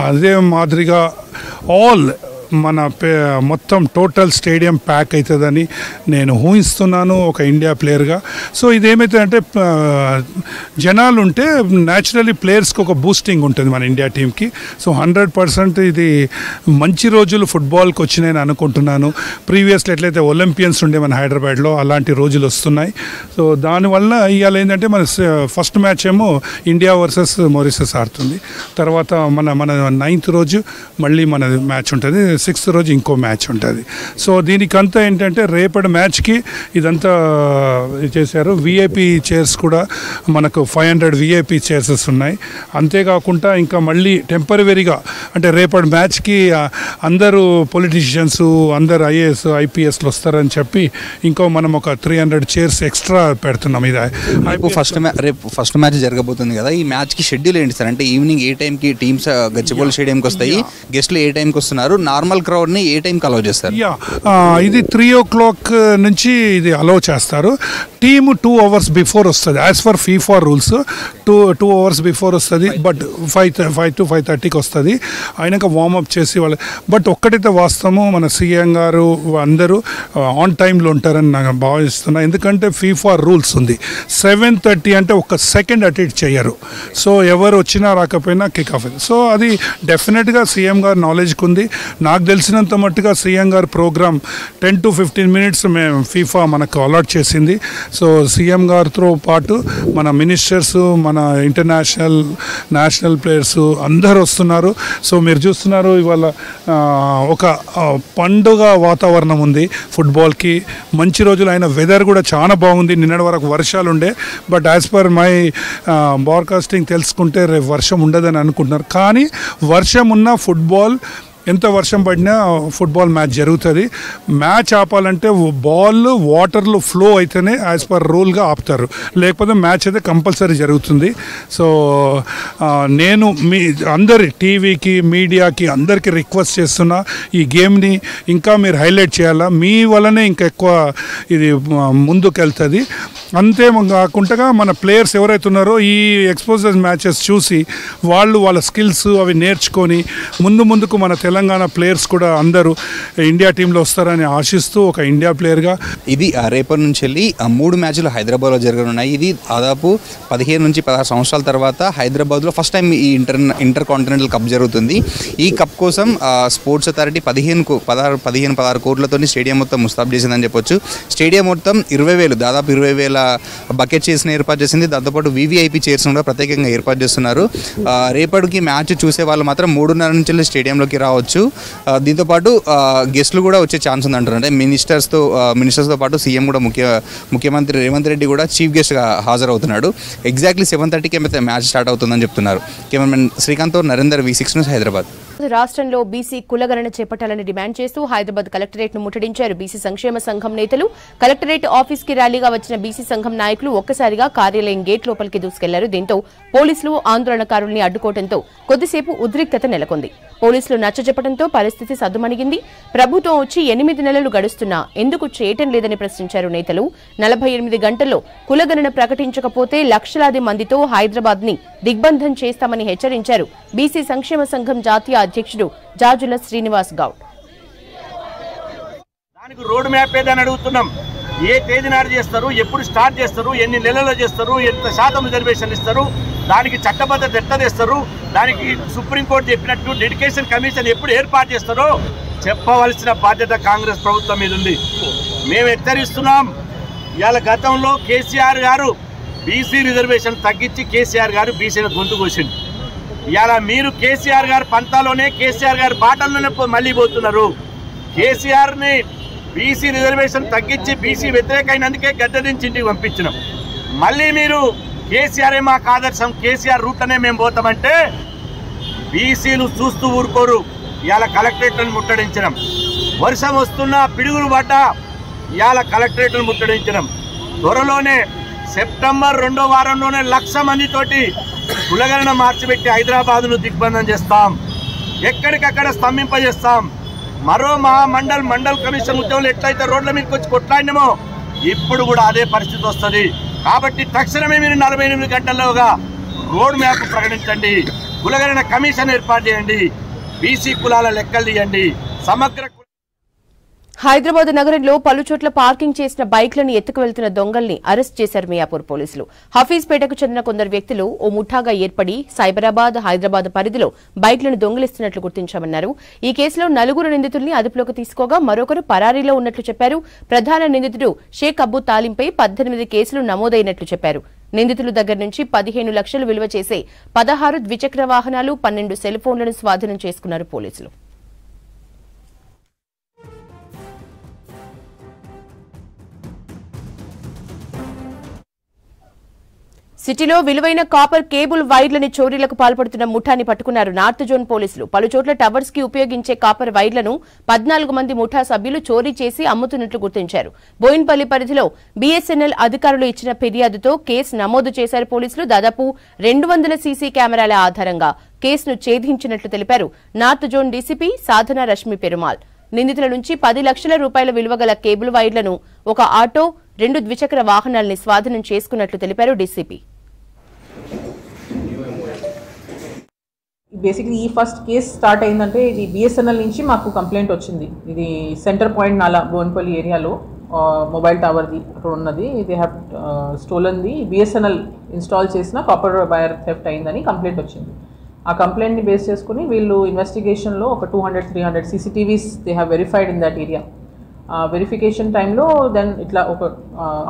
అదే మాదిరిగా మన మొత్తం టోటల్ స్టేడియం ప్యాక్ అవుతుందని నేను ఊహిస్తున్నాను ఒక ఇండియా ప్లేయర్గా. సో ఇదేమవుతుందంటే జనాలు ఉంటే న్యాచురలీ ప్లేయర్స్కి ఒక బూస్టింగ్ ఉంటుంది మన ఇండియా టీంకి. సో 100% ఇది మంచి రోజులు ఫుట్బాల్కి వచ్చినాయని అనుకుంటున్నాను. ప్రీవియస్లో ఎట్లయితే ఒలింపియన్స్ ఉండే మన హైదరాబాద్లో అలాంటి రోజులు వస్తున్నాయి. సో దానివల్ల ఇవాళ ఏంటంటే మన ఫస్ట్ మ్యాచ్ ఏమో ఇండియా వర్సెస్ మారిషస్ ఆడుతుంది. తర్వాత మన 9th రోజు మళ్ళీ మన మ్యాచ్ ఉంటుంది, 6th రోజు ఇంకో మ్యాచ్ ఉంటుంది. సో దీనికంతా ఏంటంటే రేపటి మ్యాచ్కి ఇదంతా చేశారు. విఐపి చైర్స్ కూడా మనకు 500 విఐపి చైర్సెస్ ఉన్నాయి. అంతేకాకుండా ఇంకా మళ్ళీ టెంపరవరీగా అంటే రేపటి మ్యాచ్కి అందరూ పొలిటీషియన్స్ అందరు ఐఏఎస్ ఐపీఎస్లు వస్తారని చెప్పి ఇంకో మనం ఒక 300 చైర్స్ ఎక్స్ట్రా పెడుతున్నాం. ఇది రేపు ఫస్ట్ మ్యాచ్ జరగబోతుంది కదా, ఈ మ్యాచ్కి షెడ్యూల్ ఏంటి సార్? అంటే ఈవినింగ్ ఏ టైంకి టీమ్స్ గచ్చిబౌలి స్టేడియంకి వస్తాయి, గెస్ట్లు ఏ టైంకి వస్తున్నారు, నార్మల్ క్రౌడ్ని ఏ టైంకి అలౌ చేస్తారు? ఇది 3 o'clock నుంచి ఇది అలౌ చేస్తారు. టీము 2 hours బిఫోర్ వస్తుంది. As for FIFA rules 2 hours before వస్తుంది. బట్ 5 to 5:30కి వస్తుంది. అయినాక వార్మప్ చేసి బట్ ఒక్కటైతే వాస్తవము మన సీఎం గారు అందరూ ఆన్ టైంలో ఉంటారని నాకు భావిస్తున్నా. ఎందుకంటే ఫీఫా రూల్స్ ఉంది 7:30 అంటే ఒక సెకండ్ అటు ఇటు చేయరు. సో ఎవరు వచ్చినా రాకపోయినా కిక్ ఆఫ్. సో అది డెఫినెట్గా సీఎం గారు నాలెడ్జ్కి ఉంది. నాకు తెలిసినంత మట్టుగా సీఎం గారు ప్రోగ్రామ్ 10 to 15 minutes మేము ఫీఫా మనకు అలాట్ చేసింది. సో సీఎం గారితో పాటు మన మినిస్టర్స్, మన నేషనల్ ప్లేయర్స్ అందరూ వస్తున్నారు. సో మీరు చూస్తున్నారు ఇవాళ ఒక పండుగ వాతావరణం ఉంది ఫుట్బాల్కి. మంచి రోజులు అయిన వెదర్ కూడా చాలా బాగుంది. నిన్నటి వరకు వర్షాలు ఉండే, but as per my broadcasting తెలుసుకుంటే రేపు వర్షం ఉండదని అనుకుంటున్నారు. కానీ వర్షం ఉన్న ఫుట్బాల్ ఎంత వర్షం పడినా ఫుట్బాల్ మ్యాచ్ జరుగుతుంది. మ్యాచ్ ఆపాలంటే బాల్ వాటర్లో ఫ్లో అయితేనే యాజ్ పర్ రూల్గా ఆపుతారు, లేకపోతే మ్యాచ్ అయితే కంపల్సరీ జరుగుతుంది. సో నేను మీ అందరి టీవీకి మీడియాకి అందరికీ రిక్వెస్ట్ చేస్తున్నా, ఈ గేమ్ని ఇంకా మీరు హైలైట్ చేయాలా. మీ వల్లనే ఇంకా ఎక్కువ ఇది ముందుకెళ్తుంది. అంతేకాకుండా మన ప్లేయర్స్ ఎవరైతే ఉన్నారో ఈ ఎక్స్పోజర్ మ్యాచెస్ చూసి వాళ్ళ స్కిల్స్ అవి నేర్చుకొని ముందుకు మన తెలంగాణ ప్లేయర్స్ కూడా అందరూ ఇండియా టీంలో వస్తారని ఆశిస్తూ ఒక ఇండియా ప్లేయర్గా ఇది రేపటి నుంచి వెళ్ళి 3 మ్యాచ్లు హైదరాబాద్లో జరగనున్నాయి. ఇది దాదాపు 15 నుంచి 16 సంవత్సరాల తర్వాత హైదరాబాద్లో ఫస్ట్ టైం ఈ ఇంటర్ కాంటినెంటల్ కప్ జరుగుతుంది. ఈ కప్ కోసం స్పోర్ట్స్ అథారిటీ 16 కోట్లతో స్టేడియం మొత్తం ముస్తాబ్ చేసిందని చెప్పొచ్చు. స్టేడియం మొత్తం 20,000 దాదాపు 20,000 బకెట్ చైర్స్ని ఏర్పాటు చేసింది. దాంతోపాటు వివిఐపి చైర్స్ కూడా ప్రత్యేకంగా ఏర్పాటు చేస్తున్నారు. రేపటికి మ్యాచ్ చూసే వాళ్ళు మాత్రం 3:30 నుంచి స్టేడియంలోకి రావచ్చు. దీంతోపాటు గెస్ట్లు కూడా వచ్చే ఛాన్స్ ఉందంటారు. అంటే మినిస్టర్స్తో పాటు సీఎం కూడా ముఖ్యమంత్రి రేవంత్ రెడ్డి కూడా చీఫ్ గెస్ట్గా హాజరవుతున్నాడు. ఎగ్జాక్ట్లీ 7:30కి మ్యాచ్ స్టార్ట్ అవుతుందని చెప్తున్నారు. Cameraman Srikanth, Narender, V6 news, Hyderabad. రాష్ట్రంలో బీసీ కులగణన చేపట్టాలని డిమాండ్ చేస్తూ హైదరాబాద్ కలెక్టరేట్ ను ముట్టడించారు బీసీ సంక్షేమ సంఘం నేతలు. కలెక్టరేట్ ఆఫీస్ కి ర్యాలీగా వచ్చిన బీసీ సంఘం నాయకులు ఒక్కసారిగా కార్యాలయం గేట్ లోపలికి దూసుకెళ్లారు. దీంతో పోలీసులు ఆందోళనకారుల్ని అడ్డుకోవడంతో కొద్దిసేపు ఉద్రిక్తత నెలకొంది. పోలీసులు నచ్చజెప్పడంతో పరిస్థితి సద్దుమణిగింది. ప్రభుత్వం వచ్చి 8 నెలలు గడుస్తున్నా ఎందుకు చేయటం లేదని ప్రశ్నించారు నేతలు. 48 గంటల్లో కులగణన ప్రకటించకపోతే లక్షలాది మందితో హైదరాబాద్ ని దిగ్బంధం చేస్తామని హెచ్చరించారు బీసీ సంక్షేమ సంఘం జాతీయ అధ్యక్షుడు జాజుల శ్రీనివాస్ గౌడ్. దానికి రోడ్ మ్యాప్ ఏదని అడుగుతున్నాం. ఏ తేదీ నాడు చేస్తారు, ఎప్పుడు స్టార్ట్ చేస్తారు, ఎన్ని నెలల్లో చేస్తారు, ఎంత శాతం రిజర్వేషన్ ఇస్తారు, దానికి చట్టబద్ధత ఎట్లా తెస్తారు, దానికి సుప్రీంకోర్టు చెప్పినట్టు డెడికేషన్ కమిషన్ ఎప్పుడు ఏర్పాటు చేస్తారో చెప్పవలసిన బాధ్యత కాంగ్రెస్ ప్రభుత్వం మీద ఉంది. మేము హెచ్చరిస్తున్నాం. ఇవాళ గతంలో కేసీఆర్ గారు బీసీ రిజర్వేషన్ తగ్గించి కేసీఆర్ గారు బీసీని గొంతు కోసింది. ఇవాళ మీరు కేసీఆర్ గారి పంతాలోనే కేసీఆర్ గారి బాటల్లోనే మళ్ళీ పోతున్నారు. కేసీఆర్ని బీసీ రిజర్వేషన్ తగ్గించి బీసీ వ్యతిరేకమైనందుకే గద్దె నుంచి ఇంటికి పంపించినాం. మళ్ళీ మీరు కేసీఆరే మాకు ఆదర్శం, కేసీఆర్ రూట్లోనే మేము పోతామంటే బీసీలు చూస్తూ ఊరుకోరు. ఇవాళ కలెక్టరేట్లను ముట్టడించడం, వర్షం వస్తున్నా పిడుగులు పడ్డ ఇవాళ కలెక్టరేట్లను ముట్టడించడం. త్వరలోనే సెప్టెంబర్ 2వ వారంలోనే 1,00,000 మందితోటి కులగణన మార్చిపెట్టి హైదరాబాద్ను దిగ్బంధం చేస్తాం, ఎక్కడికక్కడ స్తంభింపజేస్తాం. మరో మండల్ కమిషన్ ఉద్యోగులు ఎట్లయితే రోడ్ల మీదకి వచ్చి కొట్లాడినామో ఇప్పుడు కూడా అదే పరిస్థితి వస్తుంది. కాబట్టి తక్షణమే మీరు 48 గంటల్లోగా రోడ్ మ్యాప్ ప్రకటించండి, కులగణన కమిషన్ ఏర్పాటు చేయండి, బీసీ కులాల లెక్కలు తీయండి. సమగ్ర హైదరాబాద్ నగరంలో పలుచోట్ల పార్కింగ్ చేసిన బైక్లను ఎత్తుకువెళ్తున్న దొంగల్ని అరెస్ట్ చేశారు మియాపూర్ పోలీసులు. హఫీజ్పేటకు చెందిన కొందరు వ్యక్తులు ఓ ముఠాగా ఏర్పడి సైబరాబాద్, హైదరాబాద్ పరిధిలో బైక్లను దొంగిలిస్తున్నట్లు గుర్తించామన్నారు. ఈ కేసులో 4 నిందితుల్ని అదుపులోకి తీసుకోగా మరొకరు పరారీలో ఉన్నట్లు చెప్పారు. ప్రధాన నిందితుడు షేక్ అబ్బు తాలింపై 18 కేసులు నమోదైనట్లు చెప్పారు. నిందితుల దగ్గర నుంచి 15 లక్షలు విలువ చేసే 16 ద్విచక్ర వాహనాలు, 12 సెల్ ఫోన్లను స్వాధీనం చేసుకున్నారు పోలీసులు. సిటీలో విలువైన కాపర్ కేబుల్ వైర్లని చోరీలకు పాల్పడుతున్న ముఠాని పట్టుకున్నారు నార్త్ జోన్ పోలీసులు. పలుచోట్ల టవర్స్ కి ఉపయోగించే కాపర్ వైర్లను 14 మంది ముఠా సభ్యులు చోరీ చేసి అమ్ముతున్నట్లు గుర్తించారు. బోయిన్పల్లి పరిధిలో బీఎస్ఎన్ఎల్ అధికారులు ఇచ్చిన ఫిర్యాదుతో కేసు నమోదు చేశారు పోలీసులు. దాదాపు 200 సీసీ కెమెరాల ఆధారంగా కేసును ఛేదించినట్లు తెలిపారు నార్త్ జోన్ డీసీపీ సాధన రష్మి పెరుమాల్. నిందితుల నుంచి 10 లక్షల రూపాయల విలువ గల కేబుల్ వైర్లను, ఒక ఆటో, 2 ద్విచక్ర వాహనాల్ని స్వాధీనం చేసుకున్నట్లు తెలిపారు డీసీపీ. బేసిక్లీ ఈ ఫస్ట్ కేసు స్టార్ట్ అయిందంటే ఇది బిఎస్ఎన్ఎల్ నుంచి మాకు కంప్లైంట్ వచ్చింది. ఇది సెంటర్ పాయింట్ నాలా బోన్పల్లి ఏరియాలో మొబైల్ టవర్ది అక్కడ ఉన్నది. ఇది have stolen the BSNL install చేసిన కాపర్ వైర్ థెఫ్ట్ అయిందని కంప్లైంట్ వచ్చింది. ఆ కంప్లైంట్ని బేస్ చేసుకుని వీళ్ళు ఇన్వెస్టిగేషన్లో ఒక 200-300 CCTVs they have verified in that area. Verification టైంలో దెన్ ఇట్లా ఒక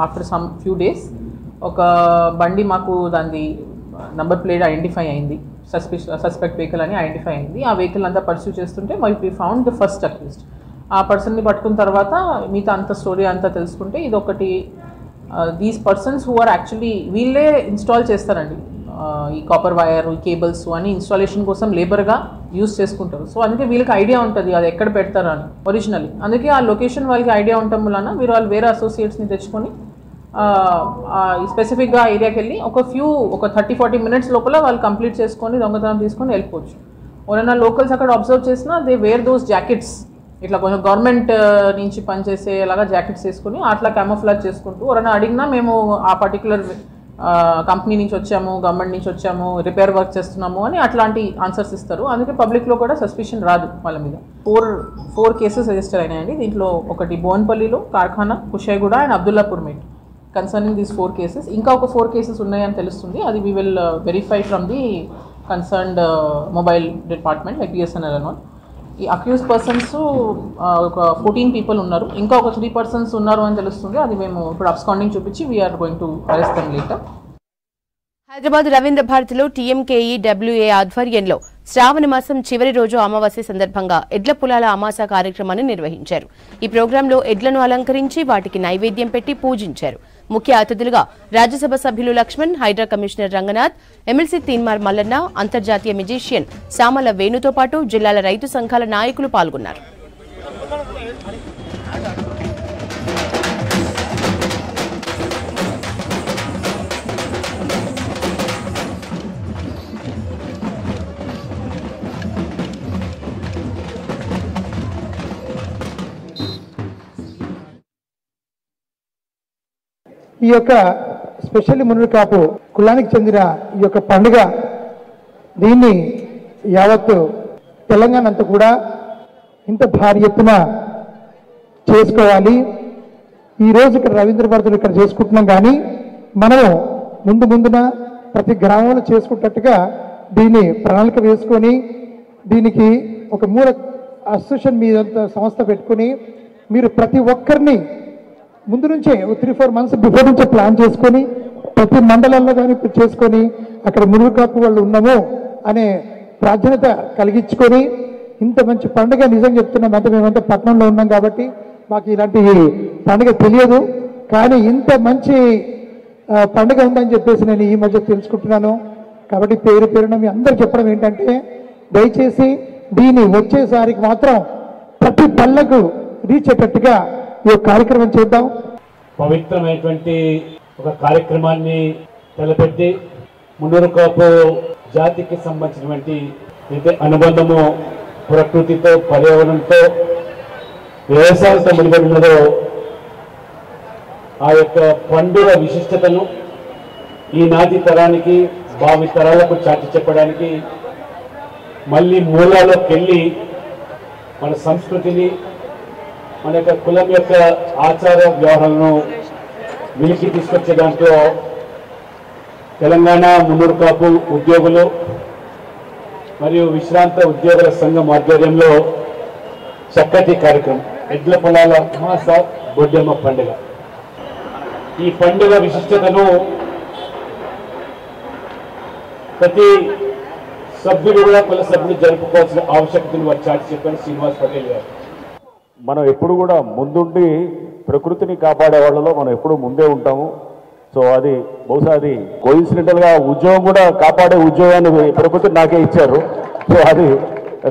ఆఫ్టర్ సమ్ ఫ్యూ డేస్ ఒక బండి మాకు దాని నంబర్ ప్లేట్ ఐడెంటిఫై అయింది, సస్పెక్ట్ వెహికల్ అని ఐడెంటిఫై అయింది. ఆ వెహికల్ అంతా పర్సూ చేస్తుంటే we found the first accused. ఆ పర్సన్ని పట్టుకున్న తర్వాత మిగతా అంత స్టోరీ అంతా తెలుసుకుంటే ఇది ఒకటి these persons who are actually వీళ్ళే ఇన్స్టాల్ చేస్తారండి ఈ కాపర్ వైర్, ఈ కేబుల్స్ అని ఇన్స్టాలేషన్ కోసం లేబర్గా యూజ్ చేసుకుంటారు. సో అందుకే వీళ్ళకి ఐడియా ఉంటుంది అది ఎక్కడ పెడతారు అని ఒరిజినల్లీ. అందుకే ఆ లొకేషన్ వాళ్ళకి ఐడియా ఉండటం వలన వాళ్ళు వేరే అసోసియేట్స్ని తెచ్చుకొని స్పెసిఫిక్గా ఏరియాకి వెళ్ళి ఒక 30-40 మినిట్స్ లోపల వాళ్ళు కంప్లీట్ చేసుకొని దొంగతనం తీసుకొని వెళ్ళిపోవచ్చు. ఎవరైనా లోకల్స్ అక్కడ అబ్జర్వ్ చేసినా దే వేర్ దోస్ జాకెట్స్, ఇట్లా కొంచెం గవర్నమెంట్ నుంచి పనిచేసేలాగా జాకెట్స్ వేసుకుని అట్లా క్యామోఫ్లాజ్ చేసుకుంటూ ఎవరైనా అడిగినా మేము ఆ పర్టికులర్ కంపెనీ నుంచి వచ్చాము, గవర్నమెంట్ నుంచి వచ్చాము, రిపేర్ వర్క్ చేస్తున్నాము అని అట్లాంటి ఆన్సర్స్ ఇస్తారు. అందుకే పబ్లిక్లో కూడా సస్పిషన్ రాదు వాళ్ళ మీద. 4 కేసెస్ రిజిస్టర్ అయినాయండి. దీంట్లో ఒకటి బోన్పల్లిలో, Karkhana, Kushaiguda and Abdullapur Met concerning these 4 cases. ఇంకా ఒక 4 కేసెస్ ఉన్నాయని తెలుస్తుంది. అది we will verify from the concerned mobile department like BSNL అని. ఈ అక్యూజ్ పర్సన్స్ ఒక 14 పీపుల్ ఉన్నారు. ఇంకా ఒక 3 పర్సన్స్ ఉన్నారు అని తెలుస్తుంది. అది మేము ఇప్పుడు అబ్స్కాండింగ్ చూపించి we are going to arrest them later. Hyderabad Ravindra భారతిలో టీఎంకేఈ డబ్ల్యూఏ ఆధ్వర్యంలో శ్రావణ మాసం చివరి రోజు అమావాస్య సందర్భంగా ఎడ్ల పొలాల అమాస కార్యక్రమాన్ని నిర్వహించారు. ఈ ప్రోగ్రాంలో ఎడ్లను అలంకరించి వాటికి నైవేద్యం పెట్టి పూజించారు. ముఖ్య అతిథులుగా రాజ్యసభ సభ్యులు లక్ష్మణ్, హైడ్రా కమిషనర్ రంగనాథ్, ఎమ్మెల్సీ తీన్మార్ మల్లన్న, అంతర్జాతీయ మ్యూజిషియన్ సామల వేణుతో పాటు జిల్లాల రైతు సంఘాల నాయకులు పాల్గొన్నారు. ఈ యొక్క స్పెషల్లీ మునుకాపు కులానికి చెందిన ఈ యొక్క పండుగ దీన్ని యావత్తు తెలంగాణ అంతా కూడా ఇంత భారీ ఎత్తున చేసుకోవాలి. ఈరోజు ఇక్కడ రవీంద్ర భారతులు ఇక్కడ చేసుకుంటున్నాం, కానీ మనము ముందున ప్రతి గ్రామంలో చేసుకుంటట్టుగా దీన్ని ప్రణాళిక వేసుకొని దీనికి ఒక మూల అసోసియేషన్ మీద సంస్థ పెట్టుకుని మీరు ప్రతి ఒక్కరిని ముందు నుంచే 3-4 months బిఫోర్ నుంచే ప్లాన్ చేసుకొని ప్రతి మండలంలో కానీ చేసుకొని అక్కడ మునుగు కాపు వాళ్ళు ఉన్నాము అనే ప్రాధాన్యత కలిగించుకొని ఇంత మంచి పండుగ నిజంగా చెప్తున్నాం. అంటే మేమంతా పట్టణంలో ఉన్నాం కాబట్టి మాకు ఇలాంటి పండుగ తెలియదు, కానీ ఇంత మంచి పండుగ ఉందని చెప్పేసి నేను ఈ మధ్య తెలుసుకుంటున్నాను. కాబట్టి పేరున మీ అందరూ చెప్పడం ఏంటంటే దయచేసి దీన్ని వచ్చేసారికి మాత్రం ప్రతి పళ్ళకు రీచ్ అయ్యేటట్టుగా ఈ కార్యక్రమం చేద్దాం. పవిత్రమైనటువంటి ఒక కార్యక్రమాన్ని తలపెట్టి మున్నూరు కాపు జాతికి సంబంధించినటువంటి అయితే అనుబంధము ప్రకృతితో, పర్యావరణంతో, వ్యవసాయంతో ముడిపడి ఉన్నదో ఆ యొక్క పండుగ విశిష్టతను ఈనాటి తరానికి, భావి తరాలకు చాటి చెప్పడానికి మళ్ళీ మూలాల్లోకి వెళ్ళి మన సంస్కృతిని, మన యొక్క కులం యొక్క ఆచార వ్యవహారాలను వెలికి తీసుకొచ్చే దాంట్లో తెలంగాణ మున్నూరు కాపు ఉద్యోగులు మరియు విశ్రాంత ఉద్యోగుల సంఘం ఆధ్వర్యంలో చక్కటి కార్యక్రమం ఎడ్ల పొలాల అమాస బొడ్డెమ్మ పండుగ. ఈ పండుగ విశిష్టతను ప్రతి సభ్యులు కూడా కుల సభ్యులు జరుపుకోవాల్సిన ఆవశ్యకతను వారు చాటి చెప్పారు శ్రీనివాస్ పటేల్ గారు. మనం ఎప్పుడు కూడా ముందుండి ప్రకృతిని కాపాడే వాళ్ళలో మనం ఎప్పుడు ముందే ఉంటాము. సో అది బహుశా అది కోయిన్సిడెంటల్గా ఉద్యోగం కూడా కాపాడే ఉద్యోగాన్ని ప్రకృతి నాకే ఇచ్చారు. సో అది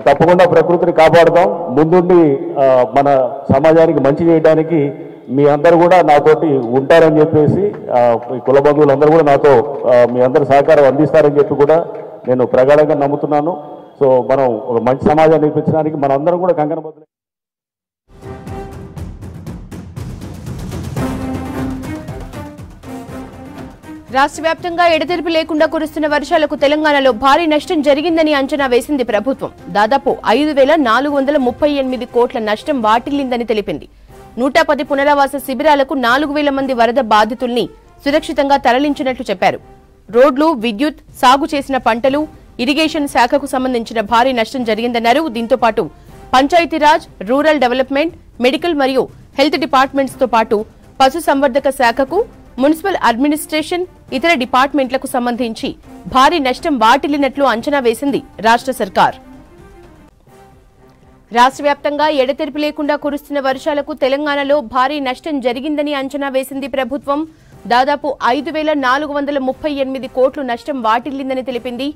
తప్పకుండా ప్రకృతిని కాపాడుతాం. ముందుండి మన సమాజానికి మంచి చేయడానికి మీ అందరూ కూడా నాతోటి ఉంటారని చెప్పేసి ఈ కుల బంధువులందరూ కూడా నాతో మీ అందరి సహకారం అందిస్తారని చెప్పి కూడా నేను ప్రగాఢంగా నమ్ముతున్నాను. సో మనం ఒక మంచి సమాజాన్ని నిర్మించడానికి మనం అందరం కూడా కంకణబద్ధులై రాష్ట్ర వ్యాప్తంగా ఎడతెరిపి లేకుండా కురుస్తున్న వర్షాలకు తెలంగాణలో భారీ నష్టం జరిగిందని అంచనా వేసింది ప్రభుత్వం. దాదాపు 5,438 కోట్ల నష్టం వాటిల్లిందని తెలిపింది. 110 పునరావాస శిబిరాలకు 4,000 మంది వరద బాధితుల్ని సురక్షితంగా తరలించినట్లు చెప్పారు. రోడ్లు, విద్యుత్, సాగు చేసిన పంటలు, ఇరిగేషన్ శాఖకు సంబంధించిన భారీ నష్టం జరిగిందన్నారు. దీంతో పాటు పంచాయతీరాజ్, రూరల్ డెవలప్మెంట్, మెడికల్ మరియు హెల్త్ డిపార్ట్మెంట్స్ తో పాటు పశుసంవర్ధక శాఖకు, మున్సిపల్ అడ్మినిస్ట్రేషన్, ఇతర డిపార్ట్మెంట్లకు సంబంధించి భారీ నష్టం వాటిల్లినట్లు అంచనా వేసింది రాష్ట్ర సర్కార్. రాష్ట్ర వ్యాప్తంగా ఎడతెరిపి లేకుండా కురుస్తున్న వర్షాలకు తెలంగాణలో భారీ నష్టం జరిగిందని అంచనా వేసింది ప్రభుత్వం. దాదాపు 5,438 కోట్ల నష్టం వాటిల్లిందని తెలిపింది.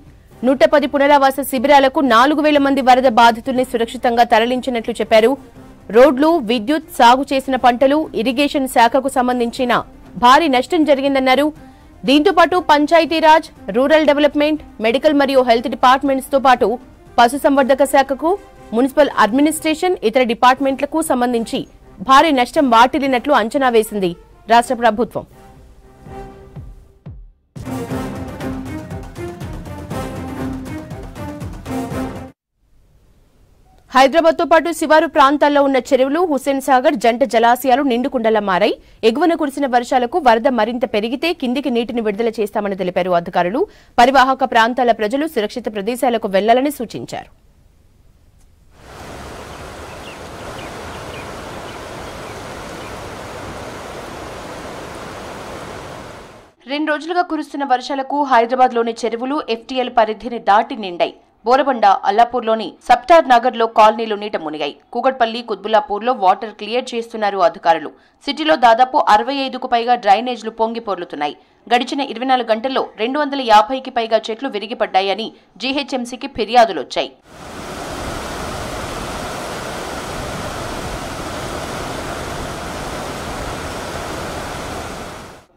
110 పునరావాస శిబిరాలకు 4,000 మంది వరద బాధితుల్ని సురక్షితంగా తరలించినట్లు చెప్పారు. రోడ్లు, విద్యుత్, సాగు చేసిన పంటలు, ఇరిగేషన్ శాఖకు సంబంధించిన భారీ నష్టం జరిగిందన్నారు. దీంతో పాటు పంచాయతీరాజ్, రూరల్ డెవలప్మెంట్, మెడికల్ మరియు హెల్త్ డిపార్ట్మెంట్స్ తో పాటు పశుసంవర్ధక శాఖకు, మున్సిపల్ అడ్మినిస్ట్రేషన్, ఇతర డిపార్ట్మెంట్లకు సంబంధించి భారీ నష్టం వాటిల్లినట్లు అంచనా వేసింది రాష్ట్ర ప్రభుత్వం. హైదరాబాద్ తో పాటు శివారు ప్రాంతాల్లో ఉన్న చెరువులు, హుస్సేన్ సాగర్ జంట జలాశయాలు నిండుకుండలా మారాయి. ఎగువన కురిసిన వర్షాలకు వరద మరింత పెరిగితే కిందికి నీటిని విడుదల చేస్తామని తెలిపారు అధికారులు. పరివాహక ప్రాంతాల ప్రజలు సురక్షిత ప్రదేశాలకు వెళ్లాలని సూచించారు. 2 రోజులుగా కురుస్తున్న వర్షాలకు హైదరాబాద్లోని చెరువులు, ఎఫ్టీఎల్ పరిధిని దాటి నిండాయి. బోరబండ, అల్లాపూర్లోని సప్టార్ నగర్లో కాలనీలు నీట మునిగాయి. కూకట్పల్లి, కుత్బుల్లాపూర్లో వాటర్ క్లియర్ చేస్తున్నారు అధికారులు. సిటీలో దాదాపు 65కు పైగా డ్రైనేజ్లు పొంగి పొర్లుతున్నాయి. గడిచిన 24 గంటల్లో 250కి పైగా చెట్లు విరిగిపడ్డాయని జీహెచ్ఎంసీకి ఫిర్యాదులొచ్చాయి.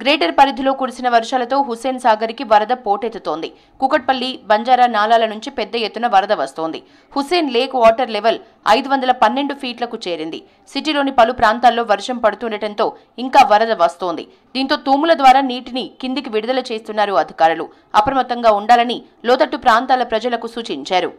గ్రేటర్ పరిధిలో కురిసిన వర్షాలతో హుస్సేన్ సాగర్కి వరద పోటెత్తుతోంది. కూకట్పల్లి, బంజారా నాలాల నుంచి పెద్ద ఎత్తున వరద వస్తోంది. హుస్సేన్ లేక్ వాటర్ లెవెల్ 512 ఫీట్లకు చేరింది. సిటీలోని పలు ప్రాంతాల్లో వర్షం పడుతుండటంతో ఇంకా వరద వస్తోంది. దీంతో తూముల ద్వారా నీటిని కిందికి విడుదల చేస్తున్నారు అధికారులు. అప్రమత్తంగా ఉండాలని లోతట్టు ప్రాంతాల ప్రజలకు సూచించారు.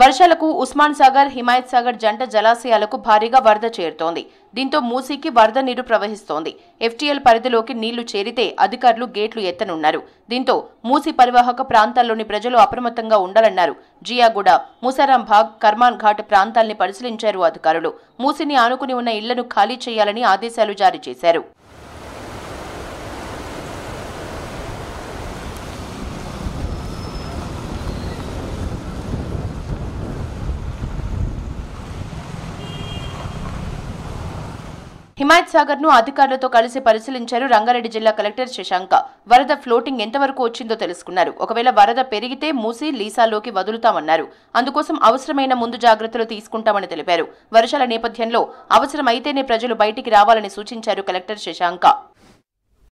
వర్షాలకు ఉస్మాన్ సాగర్, హిమాయత్ సాగర్ జంట జలాశయాలకు భారీగా వరద చేరుతోంది. దీంతో మూసీకి వరద నీరు ప్రవహిస్తోంది. ఎఫ్టీఎల్ పరిధిలోకి నీళ్లు చేరితే అధికారులు గేట్లు ఎత్తనున్నారు. దీంతో మూసీ పరివాహక ప్రాంతాల్లోని ప్రజలు అప్రమత్తంగా ఉండాలన్నారు. జియాగూడ, మూసారాంబాగ్, కర్మాన్ ఘాట్ ప్రాంతాల్ని పరిశీలించారు అధికారులు. మూసీని ఆనుకుని ఉన్న ఇళ్లను ఖాళీ చేయాలని ఆదేశాలు జారీ చేశారు. హిమాయత్ సాగర్ ను అధికారులతో కలిసి పరిశీలించారు రంగారెడ్డి జిల్లా కలెక్టర్ శశాంక. వరద ఫ్లోటింగ్ ఎంతవరకు వచ్చిందో తెలుసుకున్నారు. ఒకవేళ వరద పెరిగితే మూసి లీసాలోకి వదులుతామన్నారు. అందుకోసం అవసరమైన ముందు జాగ్రత్తలు తీసుకుంటామని తెలిపారు. వర్షాల నేపథ్యంలో అవసరమైతేనే ప్రజలు బయటికి రావాలని సూచించారు కలెక్టర్ శశాంక.